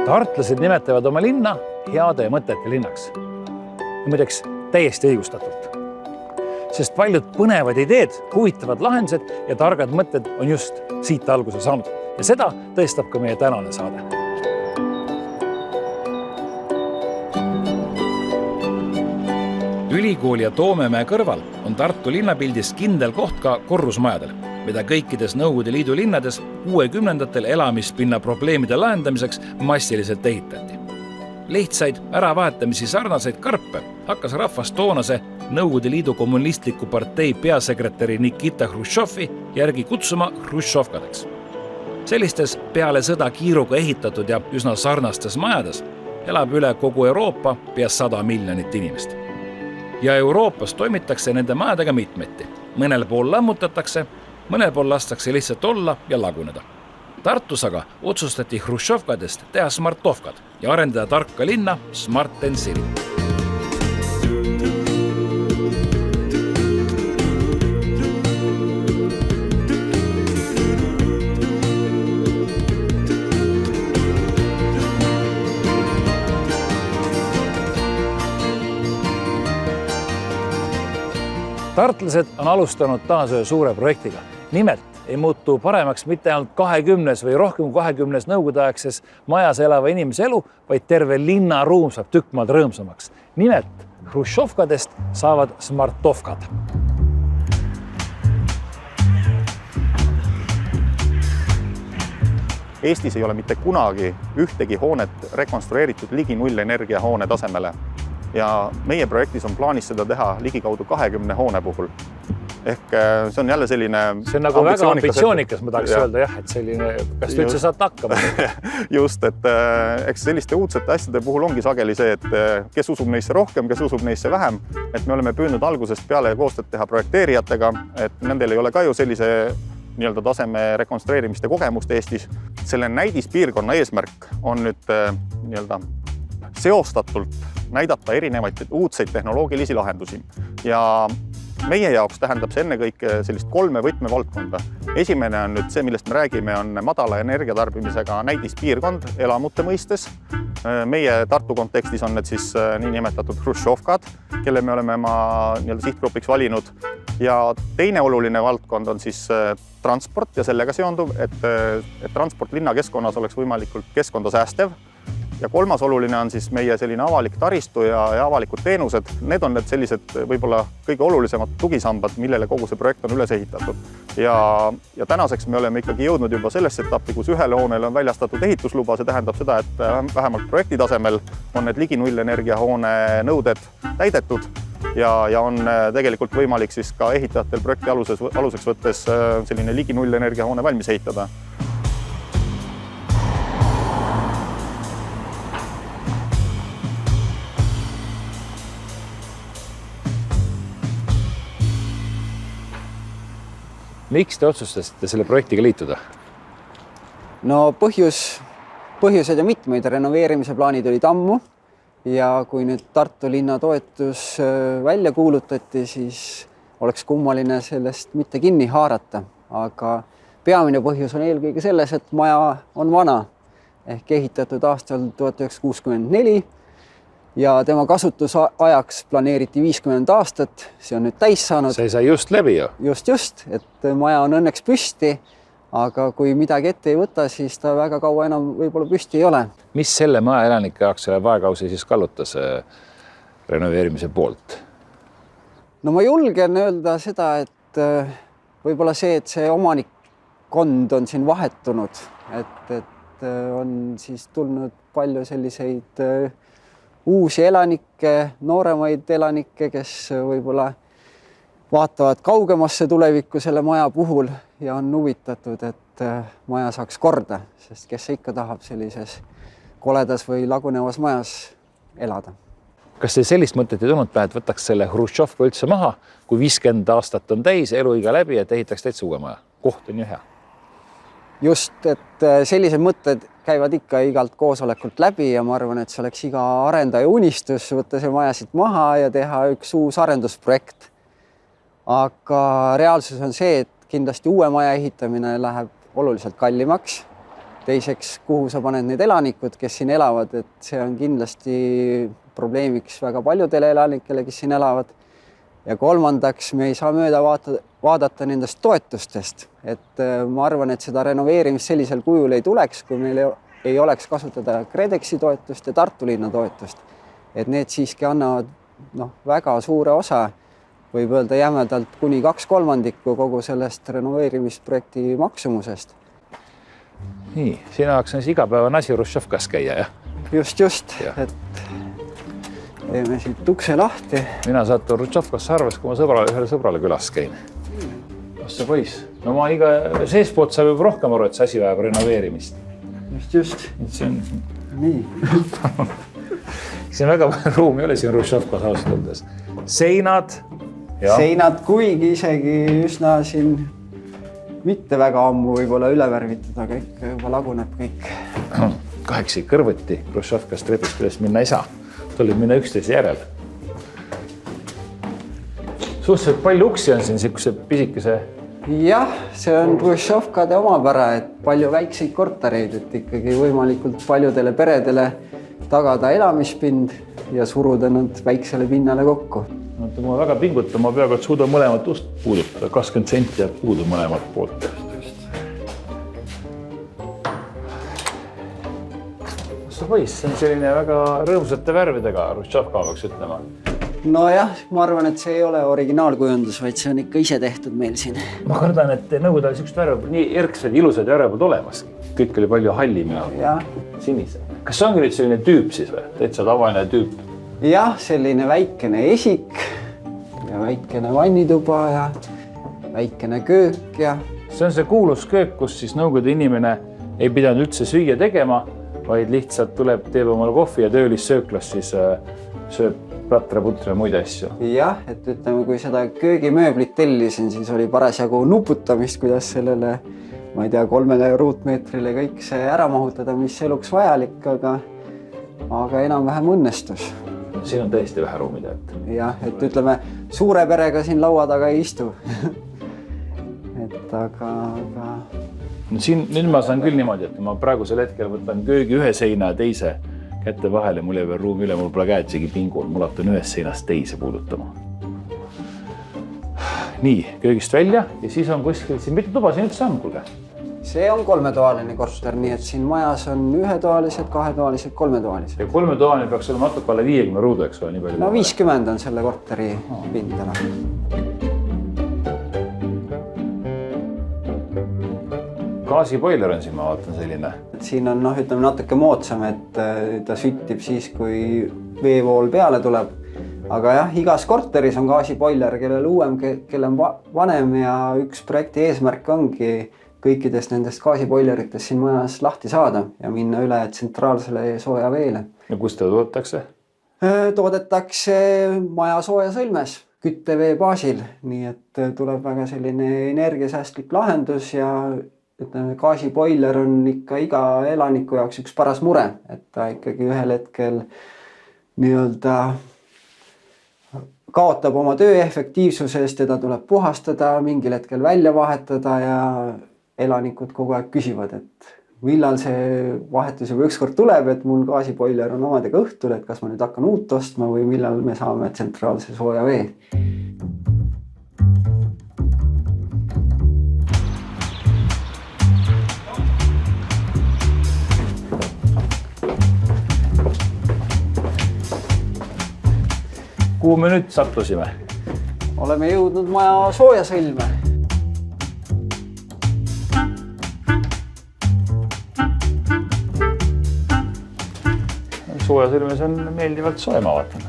Tartlased nimetavad oma linna heade mõtete linnaks. Ja muideks täiesti õigustatult. Sest paljud põnevad ideed, huvitavad lahendused ja targad mõtted on just siit alguse saanud. Ja seda tõestab ka meie tänane saade. Ülikooli ja Toomemäe kõrval on Tartu linnapildis kindel koht ka korrusmajadel, mida kõikides Nõukogude Liidu linnades 60-ndatel elamispinna probleemide lahendamiseks massiliselt ehitati. Lihtsaid äravahetamisi sarnaseid karpe hakkas rahvas toonase Nõukogude Liidu kommunistliku partei peasekretäri Nikita Hruštšovi järgi kutsuma hruštšovkadeks. Sellistes peale sõda kiiruga ehitatud ja üsna sarnastes majades elab üle kogu Euroopa pea 100 miljonit inimest. Ja Euroopas toimitakse nende majadega mitmeti. Mõnel pool lammutatakse, mõnel pool lastakse lihtsalt olla ja laguneda. Tartus aga otsustati hruštšovkadest teha smartovkad ja arendada tarka linna Smart & City. Tartlased on alustanud taas ühe suure projektiga. Nimelt ei muutu paremaks mitte ainult 20 või rohkem 20 nõukogudeaegses majas elava inimese elu, vaid terve linnaruum saab tükk maad rõõmsamaks. Nimelt hruštšovkadest saavad smartovkad. Eestis ei ole mitte kunagi ühtegi hoonet rekonstrueeritud ligi nullenergia hoone tasemele. Ja meie projektis on plaanis seda teha ligikaudu 20 hoone puhul. Ehk see on jälle selline... See on nagu väga ambitsioonikas, ma tahaks öelda, jah, et selline, kas te üldse saad hakkama? Just, et eks selliste uudsete asjade puhul ongi sageli see, et kes usub neisse rohkem, kes usub neisse vähem. Et me oleme püüdnud algusest peale koostööd teha projekteerijatega, et nendel ei ole ka ju sellise nii-öelda taseme rekonstrueerimiste kogemust Eestis. Selle näidispiirkonna eesmärk on nüüd nii-öelda seostatult näidata erinevaid uudseid tehnoloogilisi lahendusi. Ja meie jaoks tähendab see ennekõike sellist 3 võtmevaldkonda. Esimene on nüüd see, millest me räägime, on madala energiatarbimisega näidispiirkond elamute mõistes. Meie Tartu kontekstis on need siis niinimetatud hruštšovkad, kelle me oleme oma sihtgrupiks valinud. Ja teine oluline valdkond on siis transport ja sellega seonduv, et transport linnakeskkonnas oleks võimalikult keskkonda säästev. Ja kolmas oluline on siis meie selline avalik taristu ja avalikud teenused. Need on need sellised võib-olla kõige olulisemad tugisambad, millele kogu see projekt on üles ehitatud. Ja tänaseks me oleme ikkagi jõudnud juba sellesse etappi, kus ühele hoonele on väljastatud ehitusluba. See tähendab seda, et vähemalt projekti tasemel on need ligi nullenergia hoone nõuded täidetud ja on tegelikult võimalik siis ka ehitajatel projekti aluseks võttes selline ligi nullenergia hoone valmis ehitada. Miks te otsustasite selle projektiga liituda? No põhjused ja mitmeid renoveerimise plaanid olid ammu ja kui nüüd Tartu linna toetus välja kuulutati, siis oleks kummaline sellest mitte kinni haarata. Aga peamine põhjus on eelkõige selles, et maja on vana ehk ehitatud aastal 1964 ja tema kasutusajaks planeeriti 50 aastat. See on nüüd täis saanud. See sai just läbi ju. Just, et maja on õnneks püsti, aga kui midagi ette ei võta, siis ta väga kaua enam võib-olla püsti ei ole. Mis selle maja elanike jaoks selle vaekausi siis kallutas renoveerimise poolt? No ma julgen öelda seda, et võib-olla see, et see omanikkond on siin vahetunud, et on siis tulnud palju selliseid uusi elanikke, nooremaid elanikke, kes võib-olla vaatavad kaugemasse tulevikku selle maja puhul ja on huvitatud, et maja saaks korda, sest kes ikka tahab sellises koledas või lagunevas majas elada. Kas teil sellist mõtet ei tulnud pähe, et võtaks selle hruštšovka üldse maha, kui 50 aastat on täis, eluiga läbi, et ehitaks täitsa uue maja? Koht on ju hea. Just, et sellised mõtted käivad ikka igalt koosolekult läbi ja ma arvan, et see oleks iga arendaja unistus võtta see maja siit maha ja teha üks uus arendusprojekt. Aga reaalsus on see, et kindlasti uue maja ehitamine läheb oluliselt kallimaks teiseks, kuhu sa paned need elanikud, kes siin elavad, et see on kindlasti probleemiks väga paljudele elanikele, kes siin elavad. Ja kolmandaks, me ei saa mööda vaadata nendest toetustest, et ma arvan, et seda renoveerimist sellisel kujul ei tuleks, kui meil ei oleks kasutada KredExi toetust ja Tartu linna toetust. Et need siiski annavad väga suure osa, võib öelda jämedalt kuni 2/3 kogu sellest renoveerimisprojekti maksumusest. Nii, sina jaoks on siis igapäevane asi Hruštšovkas käia, jah? Just, et teeme siit ukse lahti. Mina saatan Hruštšovkas arves, kui ma ühele sõbrale külas käin. Ossa poiss, no ma seespoolt saab juba rohkem aru, et see asi vajab renoveerimist. Just. See on... Nii. See on väga palju ruumi ei ole siin Hruštšovkas austaldes. Seinad. Ja. Seinad, kuigi isegi üsna siin mitte väga ammu võib-olla üle värvitud, aga ikka juba laguneb kõik. Kahekesi kõrvuti Hruštšovkas trepist üles minna ei saa. Tuleb minna üksteise järel. Suhteliselt palju uksi on siin siukse pisikese... Jah, see on Hruštšovkade omapära, et palju väikseid kortereid, et ikkagi võimalikult paljudele peredele tagada elamispind ja suruda nad väiksele pinnale kokku. Ma väga pingutan, ma peaaegu et suudan mõlemat ust puudutada, 20 senti jääb puudu mõlemat poolt. See poiss, see on selline väga rõõmsate värvidega Hruštšovka peaks ütlema. Nojah, ma arvan, et see ei ole originaalkujundus, vaid see on ikka ise tehtud meil siin. Ma kardan, et nõukogude ajal siuksed värve nii erksed, ilusad värve polnud olemas. Kõik oli palju hallim ja sinise. Kas see ongi nüüd selline tüüp siis või? Täitsa tavaline tüüp? Jah, selline väikene esik ja väikene vannituba ja väikene köök ja... See on see kuulus köök, kus siis nõukogude inimene ei pidanud üldse süüa tegema, vaid lihtsalt tuleb, teeb omal kohvi ja töölis sööklas siis sööb platra, putra ja muid asju. Jah, et ütleme, kui seda köögimööblit tellisin, siis oli parasjagu nuputamist, kuidas sellele, ma ei tea, 3 ruutmeetrile kõik see ära mahutada, mis eluks vajalik, aga enam-vähem õnnestus. Siin on tõesti vähe ruumi tead. Jah, et ütleme, suure perega siin laua taga ei istu. Et aga... Nüüd ma saan küll niimoodi, et ma praegusel hetkel võtan köögi ühe seina ja teise kätte vahele, mul ei veel ruumi üle, mul pole käed isegi pingul, mul hakkan ühest seinast teise puudutama. Nii, köögist välja ja siis on kuskil, siin mitu tuba siin üldse on, kuulge? See on 3-toaline korter, nii et siin majas on 1-toalised, 2-toalised, 3-toalised. Ja 3-toaline peaks olema natuke alla 50 ruudu, eks ole, nii palju? No 50 on selle korteri pindala. Gaasiboiler on siin, ma vaatan selline. Siin on ütleme natuke moodsam, et ta süttib siis, kui veevool peale tuleb. Aga jah, igas korteris on gaasiboiler, kellel uuem, kelle on vanem ja üks projekti eesmärk ongi kõikidest nendest gaasiboileritest siin majas lahti saada ja minna üle tsentraalsele sooja veele. Ja kus ta toodetakse? Toodetakse maja sooja sõlmes küttevee baasil, nii et tuleb väga selline energiasäästlik lahendus ja ütleme, gaasiboiler on ikka iga elaniku jaoks üks paras mure, et ta ikkagi ühel hetkel nii-öelda kaotab oma töö efektiivsusest, teda tuleb puhastada, mingil hetkel välja vahetada ja elanikud kogu aeg küsivad, et millal see vahetus juba ükskord tuleb, et mul gaasiboiler on omadega õhtul, et kas ma nüüd hakkan uut ostma või millal me saame tsentraalse sooja vee. Kuhu me nüüd sattusime? Oleme jõudnud maja sooja sõlme. Sooja sõlmes on meeldivalt soe, ma vaatan.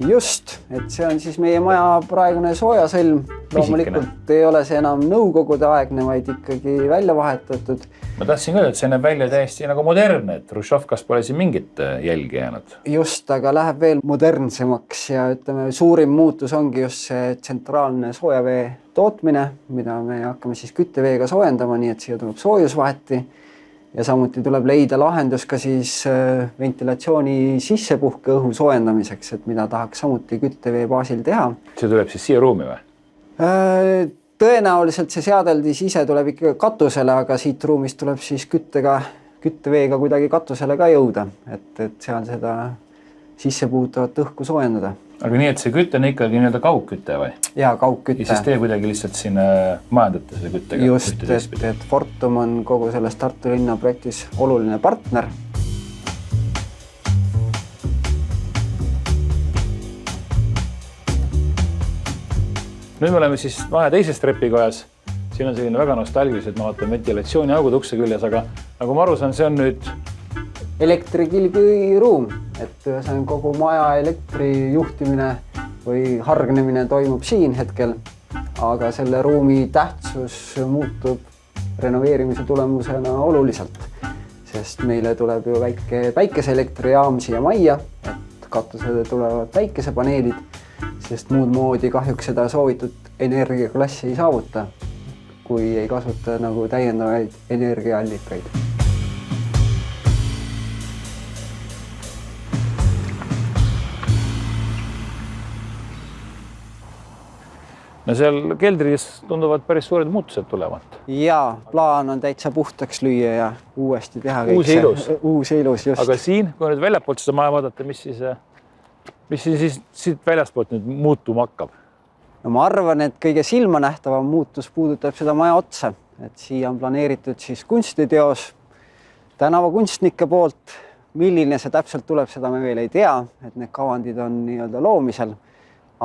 Just, et see on siis meie maja praegune sooja sõlm. Loomulikult ei ole see enam nõukogude aegne, vaid ikkagi välja vahetatud. Ma tahtsin öelda, et see näeb välja täiesti nagu modernne, et Hruštšovkas pole siin mingit jälgi jäänud. Just, aga läheb veel modernsemaks ja ütleme, suurim muutus ongi just see tsentraalne soojavee tootmine, mida me hakkame siis kütteveega soojendama, nii et siia tuleb soojusvaheti. Ja samuti tuleb leida lahendus ka siis ventilatsiooni sissepuhke õhu soojendamiseks, et mida tahaks samuti küttevee baasil teha. See tuleb siis siia ruumi või? Tõenäoliselt see seadeldis ise tuleb ikka katusele, aga siit ruumist tuleb siis kütteveega kuidagi katusele ka jõuda, et seal seda sisse puutuvat õhku soojendada. Aga nii, et see kütte on ikkagi nii-öelda kaugkütte või? Jaa, kaugkütte. Ja siis teie kuidagi lihtsalt siin majandate selle küttega? Just, et Fortum on kogu selles Tartu linna projektis oluline partner. Nüüd me oleme siis vahe teises trepikojas. Siin on selline väga nostalgilised, ma vaatan ventilatsiooniaugud ukse küljes, aga nagu ma aru saan, see on nüüd elektrikilbi ruum, et see on kogu maja elektrijuhtimine või hargnemine toimub siin hetkel, aga selle ruumi tähtsus muutub renoveerimise tulemusena oluliselt, sest meile tuleb ju väike päikeseelektrijaam siia majja, et katusele tulevad päikesepaneelid, sest muud moodi kahjuks seda soovitud energiaklassi ei saavuta, kui ei kasuta nagu täiendavaid energiaallikaid. No seal keldris tunduvad päris suured muutused tulevat. Jaa, plaan on täitsa puhtaks lüüa ja uuesti teha kõik Uus ja ilus. Uus ja ilus, just. Aga siin, kui nüüd väljapoolt seda maja vaadata, mis siis siit väljaspoolt nüüd muutuma hakkab? No ma arvan, et kõige silma nähtavam muutus puudutab seda maja otsa. Et siia on planeeritud siis kunstiteos tänavakunstnike poolt. Milline see täpselt tuleb, seda me veel ei tea, et need kavandid on nii-öelda loomisel.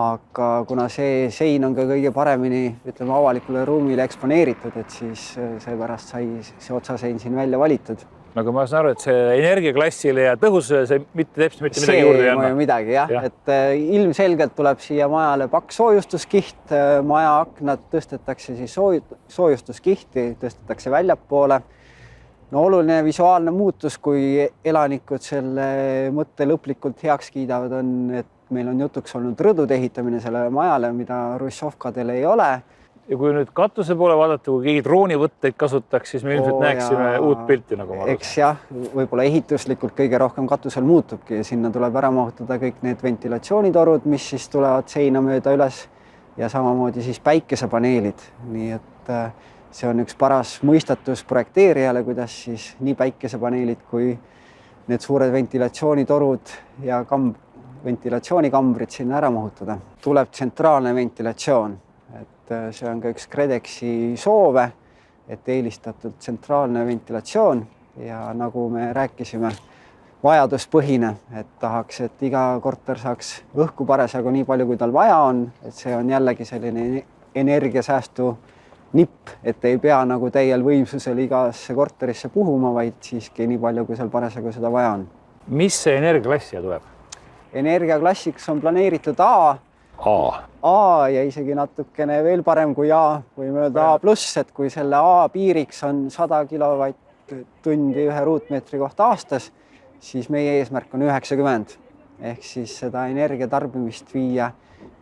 Aga kuna see sein on ka kõige paremini, ütleme, avalikule ruumile eksponeeritud, et siis seepärast sai see otsasein siin välja valitud. Aga ma saan aru, et see energiaklassile ja tõhususele see mitte midagi juurde ei anna. Midagi, jah. Et ilmselgelt tuleb siia majale paks soojustuskiht, maja aknad tõstetakse siis soojustuskihti, tõstetakse väljapoole. No oluline visuaalne muutus, kui elanikud selle mõtte lõplikult heaks kiidavad, on, et meil on jutuks olnud rõdude ehitamine sellele majale, mida Russovkadel ei ole. Ja kui nüüd katuse poole vaadata, kui keegi droonivõtteid kasutaks, siis me ilmselt näeksime uut pilti, nagu ma arvan. Eks jah, võib-olla ehituslikult kõige rohkem katusel muutubki ja sinna tuleb ära mahutada kõik need ventilatsioonitorud, mis siis tulevad seina mööda üles ja samamoodi siis päikesepaneelid. Nii et see on üks paras mõistatus projekteerijale, kuidas siis nii päikesepaneelid kui need suured ventilatsioonitorud ja ventilatsioonikambrid sinna ära mahutada. Tuleb tsentraalne ventilatsioon, et see on ka üks KredExi soove, et eelistatud tsentraalne ventilatsioon ja nagu me rääkisime, vajaduspõhine, et tahaks, et iga korter saaks õhku parasjagu nii palju, kui tal vaja on, et see on jällegi selline energiasäästu nipp, et ei pea nagu täiel võimsusel igasse korterisse puhuma, vaid siiski nii palju, kui seal parasjagu seda vaja on. Mis see energiaklass siia tuleb? Energiaklassiks on planeeritud A ja isegi natukene veel parem kui A, võime öelda A+, et kui selle A piiriks on 100 kilovatt-tundi ühe ruutmeetri kohta aastas, siis meie eesmärk on 90. Ehk siis seda energiatarbimist viia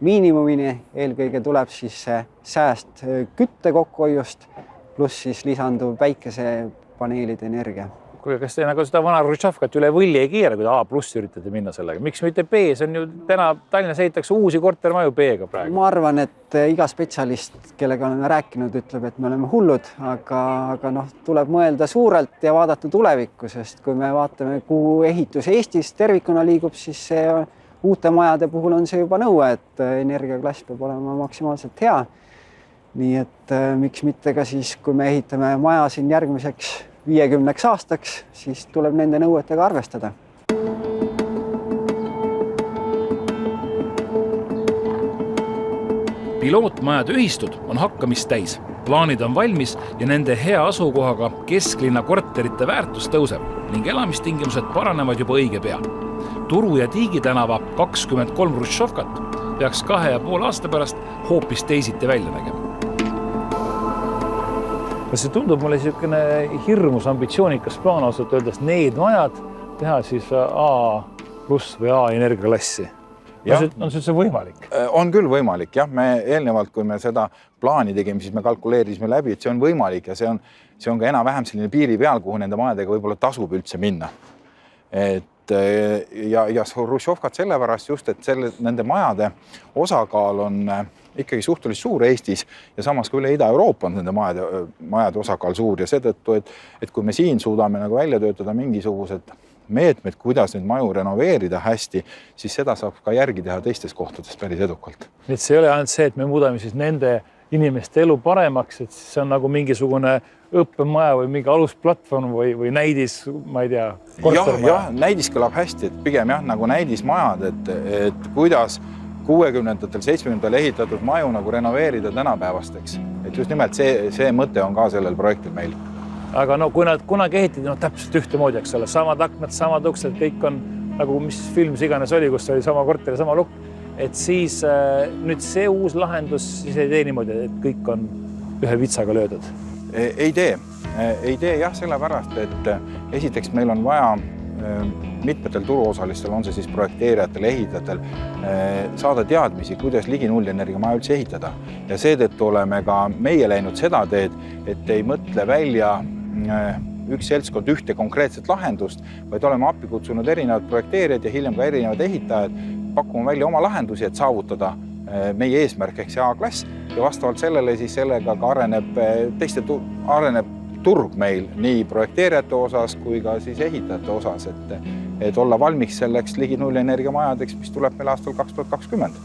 miinimumini, eelkõige tuleb siis see sääst kütte kokkuhoiust, pluss siis lisanduv päikesepaneelide energia. Kuule, kas te nagu seda vana Russovkat üle võlli ei keera, kui A+ üritate minna sellega? Miks mitte B? See on ju täna Tallinnas ehitatakse uusi kortermaju B-ga praegu. Ma arvan, et iga spetsialist, kellega oleme rääkinud, ütleb, et me oleme hullud, aga noh, tuleb mõelda suurelt ja vaadata tulevikku, sest kui me vaatame, kuhu ehitus Eestis tervikuna liigub, siis see uute majade puhul on see juba nõue, et energiaklass peab olema maksimaalselt hea. Nii et miks mitte ka siis, kui me ehitame maja siin järgmiseks 50 aastaks, siis tuleb nende nõuetega arvestada. Pilootmajade ühistud on hakkamist täis. Plaanid on valmis ja nende hea asukohaga kesklinna korterite väärtus tõuseb ning elamistingimused paranevad juba õige pea. Turu ja Tiigi tänava 23 Russovkat peaks 2,5 aasta pärast hoopis teisiti välja nägema. Kas see tundub mulle niisugune hirmus ambitsioonikas plaan ausalt öeldes need majad teha siis A+ või A energiaklassi? On see võimalik? On küll võimalik, jah. Me eelnevalt, kui me seda plaani tegime, siis me kalkuleerisime läbi, et see on võimalik ja see on ka enam-vähem selline piiri peal, kuhu nende majadega võib-olla tasub üldse minna. Et ja Hruštšovkat sellepärast just, et nende majade osakaal on ikkagi suhteliselt suur Eestis ja samas ka üle Ida-Euroopa on nende majade osakaal suur ja seetõttu, et kui me siin suudame nagu välja töötada mingisugused meetmed, kuidas neid maju renoveerida hästi, siis seda saab ka järgi teha teistes kohtades päris edukalt. Nii et see ei ole ainult see, et me muudame siis nende inimeste elu paremaks, et see on nagu mingisugune õppemaja või mingi alusplatvorm või näidis, ma ei tea, kortermaja. Jah, näidis kõlab hästi, et pigem jah, nagu näidismajad, et kuidas 60-ndatel, 70-ndatel ehitatud maju nagu renoveerida tänapäevasteks. Et just nimelt see mõte on ka sellel projektil meil. Aga no kui nad kunagi ehitid, täpselt ühtemoodi, eks ole, samad aknad, samad uksed, kõik on nagu mis filmis iganes oli, kus oli sama korter ja sama lukk, et siis nüüd see uus lahendus siis ei tee niimoodi, et kõik on ühe vitsaga löödud. Ei tee jah, sellepärast, et esiteks meil on vaja mitmetel turuosalistel, on see siis projekteerijatel, ehitajatel, saada teadmisi, kuidas ligi nullenergiamaja üldse ehitada. Ja seetõttu oleme ka meie läinud seda teed, et ei mõtle välja üks seltskond ühte konkreetset lahendust, vaid oleme appi kutsunud erinevad projekteerijad ja hiljem ka erinevad ehitajad, pakume välja oma lahendusi, et saavutada meie eesmärk ehk see A-klass ja vastavalt sellele siis sellega ka areneb turg meil nii projekteerijate osas kui ka siis ehitajate osas, et olla valmiks selleks ligi nullenergiamajadeks, mis tuleb meil aastal 2020.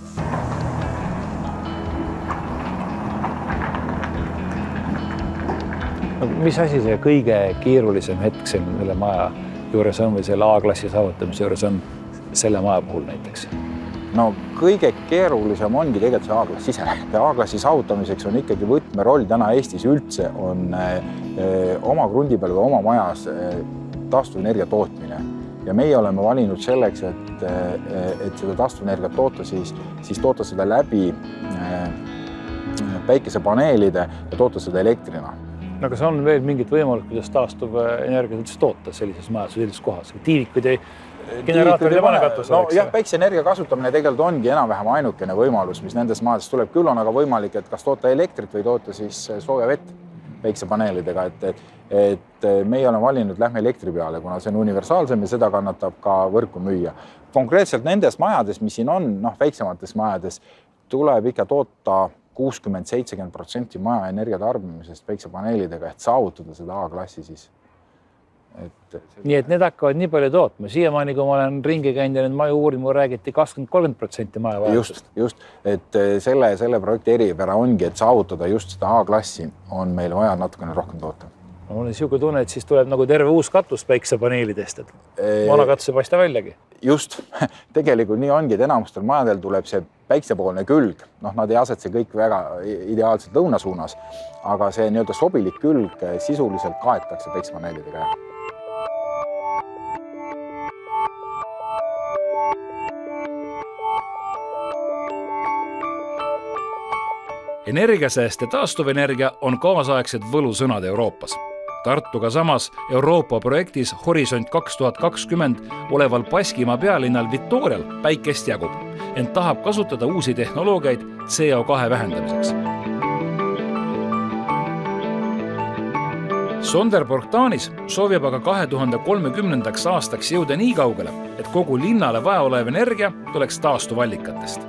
Mis asi see kõige keerulisem hetk selle maja juures on või selle A-klassi saavutamise juures on selle maja puhul näiteks? No kõige keerulisem ongi tegelikult see A-klass ise. A-klassi saavutamiseks on ikkagi võtmeroll täna Eestis üldse on oma krundi peal või oma majas taastuvenergia tootmine. Ja meie oleme valinud selleks, et seda taastuvenergiat toota, siis toota seda läbi päikesepaneelide ja toota seda elektrina. No kas on veel mingit võimalust, kuidas taastuvenergiat üldse toota sellises majas või sellises kohas? Tiivikud ei generaatorid ei pane katus. No jah, päikeseenergia kasutamine tegelikult ongi enam-vähem ainukene võimalus, mis nendes maades tuleb. Küll on aga võimalik, et kas toota elektrit või toota siis sooja vett päikesepaneelidega, et meie oleme valinud lähme elektri peale, kuna see on universaalsem ja seda kannatab ka võrku müüa. Konkreetselt nendes majades, mis siin on, väiksemates majades, tuleb ikka toota 60-70% maja energia tarbimisest päikesepaneelidega, et saavutada seda A-klassi siis. Nii et need hakkavad nii palju tootma. Siiamaani, kui ma olen ringi käinud ja need maju uurimu räägiti 20-30% maja vajadusest. Just, et selle projekti eripära ongi, et saavutada just seda A-klassi on meil vaja natukene rohkem toota. Mul on siuke tunne, et siis tuleb nagu terve uus katus päikesepaneelidest, et vana katus ei paista väljagi. Just, tegelikult nii ongi, et enamustel majadel tuleb see päiksepoolne külg. Nad ei asetse kõik väga ideaalselt lõuna suunas, aga see nii-öelda sobilik külg sisuliselt kaetakse päikesepaneelidega. Energiasääst ja taastuvenergia on kaasaegsed võlusõnad Euroopas. Tartuga samas Euroopa projektis Horisont 2020 oleval Baskimaa pealinnal Vitorial päikest jagub, ent tahab kasutada uusi tehnoloogiaid CO2 vähendamiseks. Sonderborg Taanis soovib aga 2030. aastaks jõuda nii kaugele, et kogu linnale vaja olev energia tuleks taastuvallikatest.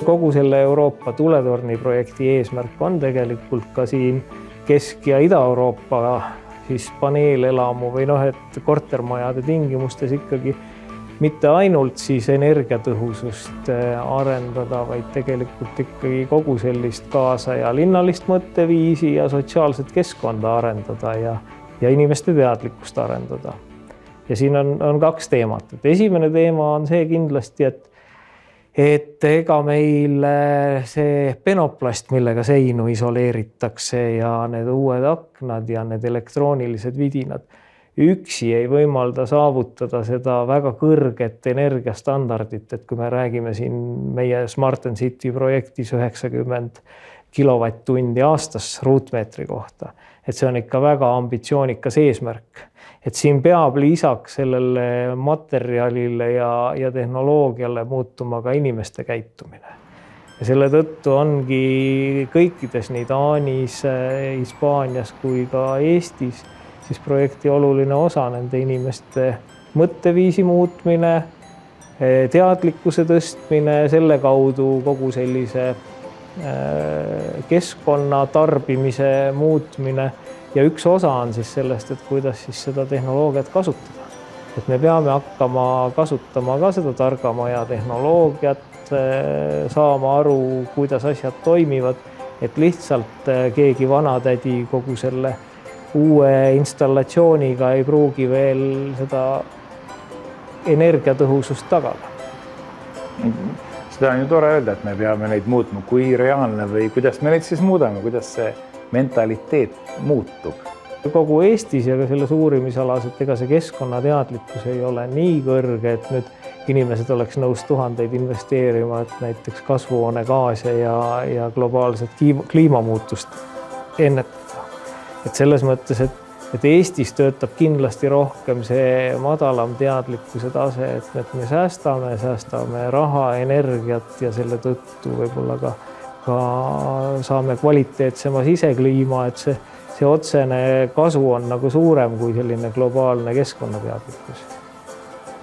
Kogu selle Euroopa tuletorni projekti eesmärk on tegelikult ka siin Kesk- ja Ida-Euroopa siis paneelelamu või et kortermajade tingimustes ikkagi mitte ainult siis energiatõhusust arendada, vaid tegelikult ikkagi kogu sellist kaasa ja linnalist mõtteviisi ja sotsiaalset keskkonda arendada ja inimeste teadlikkust arendada. Ja siin on kaks teemat. Esimene teema on see kindlasti, et ega meil see penoplast, millega seinu isoleeritakse ja need uued aknad ja need elektroonilised vidinad üksi ei võimalda saavutada seda väga kõrget energiastandardit, et kui me räägime siin meie Smart & City projektis 90 kilovatt-tundi aastas ruutmeetri kohta, et see on ikka väga ambitsioonikas eesmärk. Et siin peab lisaks sellele materjalile ja tehnoloogiale muutuma ka inimeste käitumine. Ja selle tõttu ongi kõikides nii Taanis, Hispaanias kui ka Eestis siis projekti oluline osa nende inimeste mõtteviisi muutmine, teadlikkuse tõstmine, selle kaudu kogu sellise keskkonna tarbimise muutmine ja üks osa on siis sellest, et kuidas siis seda tehnoloogiat kasutada. Et me peame hakkama kasutama ka seda targamaja tehnoloogiat, saama aru, kuidas asjad toimivad, et lihtsalt keegi vanatädi kogu selle uue installatsiooniga ei pruugi veel seda energiatõhusust tagada. Seda on ju tore öelda, et me peame neid muutma, kui reaalne või kuidas me neid siis muudame, kuidas see mentaliteet muutub. Kogu Eestis ja ka selles uurimisalas, et ega see keskkonnateadlikkus ei ole nii kõrge, et nüüd inimesed oleks nõus tuhandeid investeerima, et näiteks kasvuhoonegaase ja globaalset kliimamuutust ennetada. Et selles mõttes, et Eestis töötab kindlasti rohkem see madalam teadlikkuse tase, et me säästame raha, energiat ja selle tõttu võib-olla ka saame kvaliteetsema sisekliima, et see otsene kasu on nagu suurem kui selline globaalne keskkonnateadlikkus.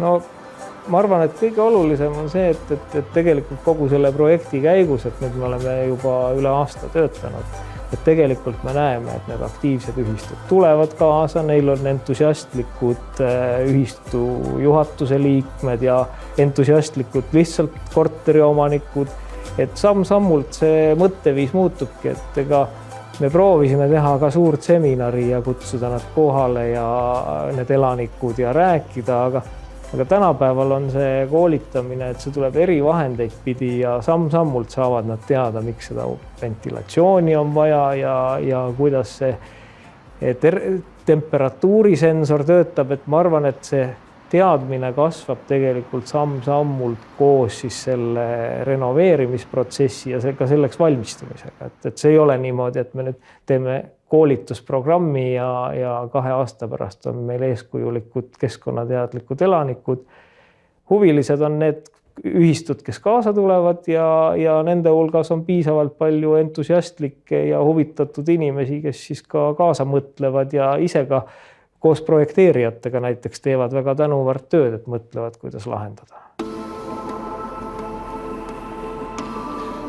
No ma arvan, et kõige olulisem on see, et tegelikult kogu selle projekti käigus, et nüüd me oleme juba üle aasta töötanud, et tegelikult me näeme, et need aktiivsed ühistud tulevad kaasa, neil on entusiastlikud ühistu juhatuse liikmed ja entusiastlikud lihtsalt korteriomanikud, et samm-sammult see mõtteviis muutubki, et ega me proovisime teha ka suurt seminari ja kutsuda nad kohale ja need elanikud ja rääkida, aga tänapäeval on see koolitamine, et see tuleb eri vahendeid pidi ja samm-sammult saavad nad teada, miks seda ventilatsiooni on vaja ja kuidas see temperatuurisensor töötab, et ma arvan, et see teadmine kasvab tegelikult samm-sammult koos siis selle renoveerimisprotsessi ja ka selleks valmistumisega. Et see ei ole niimoodi, et me nüüd teeme koolitusprogrammi ja 2 aasta pärast on meil eeskujulikud keskkonnateadlikud elanikud. Huvilised on need ühistud, kes kaasa tulevad ja nende hulgas on piisavalt palju entusiastlikke ja huvitatud inimesi, kes siis ka kaasa mõtlevad ja ise ka koos projekteerijatega näiteks teevad väga tänuväärt tööd, et mõtlevad, kuidas lahendada.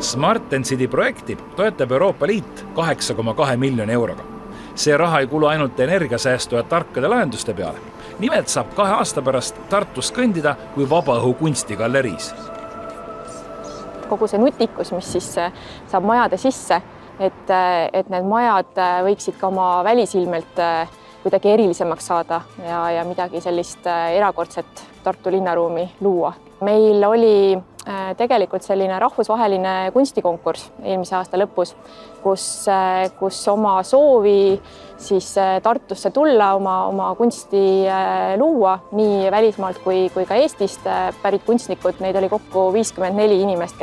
Smart City projekti toetab Euroopa Liit 8,2 miljoni euroga. See raha ei kulu ainult energiasäästu ja tarkade lahenduste peale. Nimelt saab 2 aasta pärast Tartus kõndida kui vabaõhu kunstigalleriis. Kogu see nutikus, mis siis saab majade sisse, et need majad võiksid ka oma välisilmelt kuidagi erilisemaks saada ja midagi sellist erakordset Tartu linnaruumi luua. Meil oli tegelikult selline rahvusvaheline kunstikonkurss eelmise aasta lõpus, kus oma soovi siis Tartusse tulla, oma kunsti luua nii välismaalt kui ka Eestist pärit kunstnikud. Neid oli kokku 54 inimest,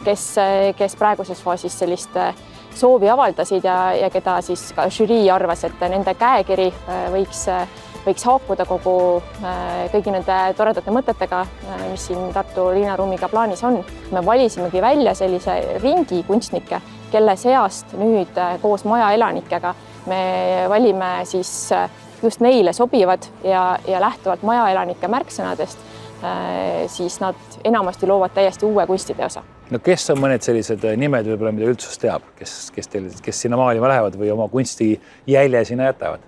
kes praeguses faasis sellist soovi avaldasid ja keda siis ka žürii arvas, et nende käekiri võiks haakuda kõigi nende toredate mõtetega, mis siin Tartu linnaruumiga plaanis on. Me valisimegi välja sellise ringi kunstnikke, kelle seast nüüd koos maja elanikega me valime siis just neile sobivad ja lähtuvalt maja elanike märksõnadest, siis nad enamasti loovad täiesti uue kunstiteose. No kes on mõned sellised nimed võib-olla, mida üldsus teab, kes sinna maalima lähevad või oma kunsti jälje sinna jätavad?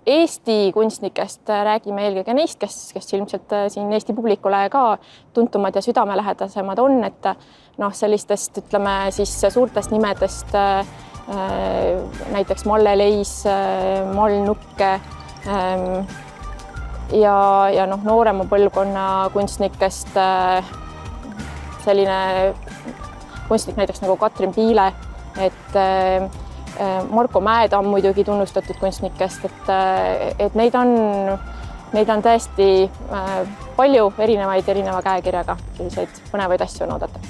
Eesti kunstnikest räägime eelkõige neist, kes ilmselt siin Eesti publikule ka tuntumad ja südamelähedasemad on, et sellistest, ütleme siis suurtest nimedest, näiteks Malle Leis, Mall Nukke ja noorema põlvkonna kunstnikest selline kunstnik näiteks nagu Katrin Piile, et Marko Mäetam muidugi tunnustatud kunstnikest, et neid on tõesti palju erineva käekirjaga, selliseid põnevaid asju on oodata.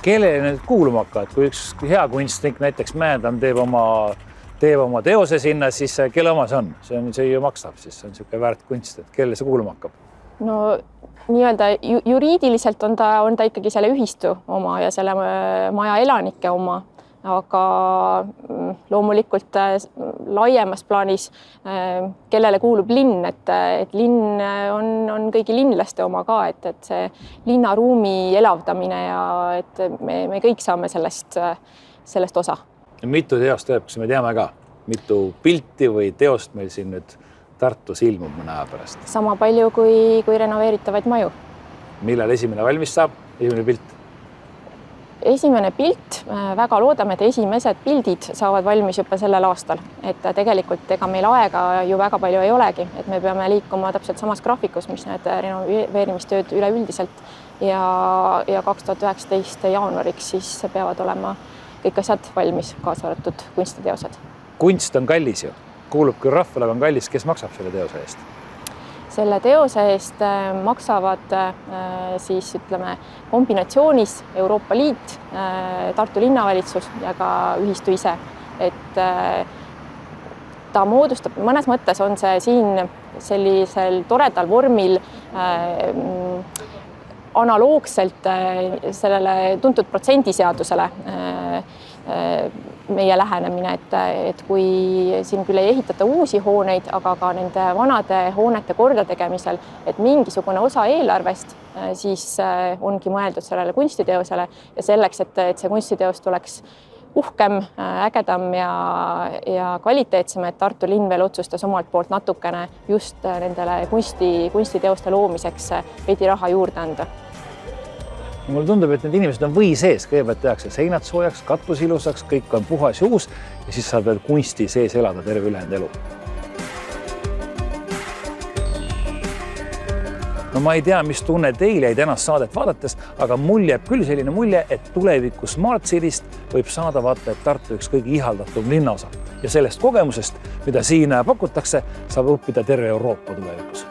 Kellele need kuuluma hakkavad? Kui üks hea kunstnik, näiteks Mäetam teeb oma teose sinna, siis kelle oma see on? See ju maksab, siis see on niisugune väärt kunst, et kelle see kuuluma hakkab? No nii-öelda juriidiliselt on ta ikkagi selle ühistu oma ja selle maja elanike oma, aga loomulikult laiemas plaanis, kellele kuulub linn, et linn on kõigi linlaste oma ka, et see linnaruumi elavdamine ja et me kõik saame sellest osa. Mitu teost teeb, kas me teame ka, mitu pilti või teost meil siin nüüd Tartus ilmub mõne aja pärast? Sama palju kui renoveeritavaid maju. Millal esimene valmis saab, esimene pilt? Esimene pilt, väga loodame, et esimesed pildid saavad valmis juba sellel aastal, et tegelikult ega meil aega ju väga palju ei olegi, et me peame liikuma täpselt samas graafikus, mis need renoveerimistööd üleüldiselt ja 2019 jaanuariks siis peavad olema kõik asjad valmis, kaasa arvatud kunstiteosed. Kunst on kallis ju, kuulub küll rahvale, aga on kallis, kes maksab selle teose eest? Selle teose eest maksavad siis ütleme kombinatsioonis Euroopa Liit, Tartu linnavalitsus ja ka ühistu ise. Et ta moodustab, mõnes mõttes on see siin sellisel toredal vormil analoogselt sellele tuntud protsendiseadusele meie lähenemine, et kui siin küll ei ehitata uusi hooneid, aga ka nende vanade hoonete korda tegemisel, et mingisugune osa eelarvest siis ongi mõeldud sellele kunstiteosele ja selleks, et see kunstiteos tuleks uhkem, ägedam ja kvaliteetsem, et Tartu linn veel otsustas omalt poolt natukene just nendele kunstiteoste loomiseks veidi raha juurde anda. Mulle tundub, et need inimesed on või sees, kõigepealt tehakse seinad soojaks, katus ilusaks, kõik on puhas ja uus ja siis saab veel kunsti sees elada terve ülejäänud elu. No ma ei tea, mis tunne teil jäi tänast saadet vaadates, aga mul jääb küll selline mulje, et tuleviku Smart Cityst võib saada vaata, et Tartu üks kõige ihaldatum linnaosa ja sellest kogemusest, mida siin pakutakse, saab õppida terve Euroopa tulevikus.